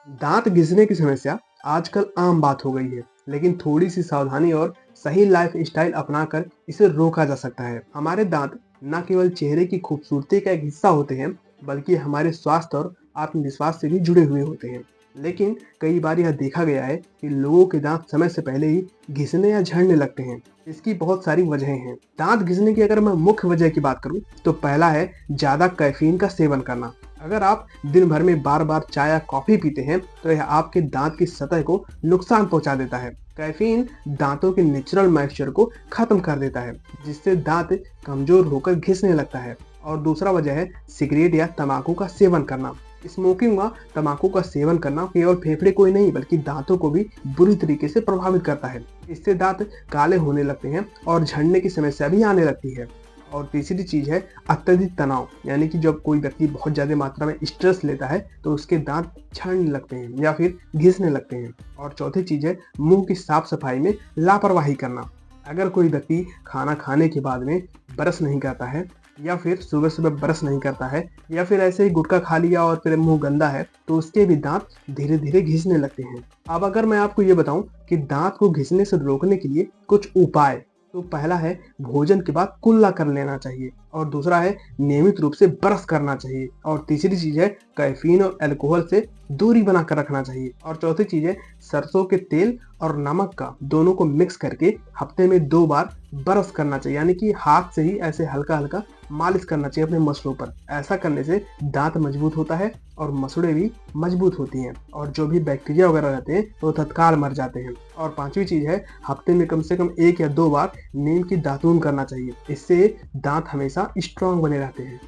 दांत घिसने की समस्या आजकल आम बात हो गई है, लेकिन थोड़ी सी सावधानी और सही लाइफ स्टाइल अपनाकर इसे रोका जा सकता है। हमारे दांत न केवल चेहरे की खूबसूरती का एक हिस्सा होते हैं, बल्कि हमारे स्वास्थ्य और आत्मविश्वास से भी जुड़े हुए होते हैं। लेकिन कई बार यह देखा गया है कि लोगों के दांत समय से पहले ही घिसने या झड़ने लगते हैं। इसकी बहुत सारी वजहें हैं। दांत घिसने की अगर मैं मुख्य वजह की बात करूं, तो पहला है ज्यादा कैफीन का सेवन करना। अगर आप दिन भर में बार बार चाय या कॉफी पीते हैं, तो यह आपके दांत की सतह को नुकसान पहुंचा देता है। कैफीन दांतों के नेचुरल मॉइस्चर को खत्म कर देता है, जिससे दांत कमजोर होकर घिसने लगता है। और दूसरा वजह है सिगरेट या तंबाकू का सेवन करना। स्मोकिंग व तंबाकू का सेवन करना केवल फेफड़े को ही नहीं, बल्कि दांतों को भी बुरी तरीके से प्रभावित करता है। इससे दांत काले होने लगते हैं और झड़ने की समस्या भी आने लगती है। और तीसरी चीज है अत्यधिक तनाव, यानी कि जब कोई व्यक्ति बहुत ज्यादा मात्रा में स्ट्रेस लेता है, तो उसके दांत झड़ने लगते हैं या फिर घिसने लगते हैं। और चौथी चीज है मुंह की साफ सफाई में लापरवाही करना। अगर कोई व्यक्ति खाना खाने के बाद में ब्रश नहीं करता है, या फिर सुबह सुबह ब्रश नहीं करता है, या फिर ऐसे ही गुटखा खा लिया और फिर मुंह गंदा है, तो उसके भी दांत धीरे धीरे घिसने लगते हैं। अब अगर मैं आपको ये बताऊं कि दांत को घिसने से रोकने के लिए कुछ उपाय, तो पहला है भोजन के बाद कुल्ला कर लेना चाहिए, और दूसरा है नियमित रूप से ब्रश करना चाहिए, और तीसरी चीज है कैफीन और अल्कोहल से दूरी बनाकर रखना चाहिए, और चौथी चीज है सरसों के तेल और नमक का दोनों को मिक्स करके हफ्ते में 2 बार ब्रश करना चाहिए, यानी कि हाथ से ही ऐसे हल्का हल्का मालिश करना चाहिए अपने मसलों पर। ऐसा करने से दांत मजबूत होता है और मसुड़े भी मजबूत होती हैं, और जो भी बैक्टीरिया वगैरह रहते हैं वो तत्काल मर जाते हैं। और पांचवी चीज है हफ्ते में कम से कम 1 या 2 बार नीम की दातून करना चाहिए। इससे दांत हमेशा स्ट्रांग बने रहते हैं।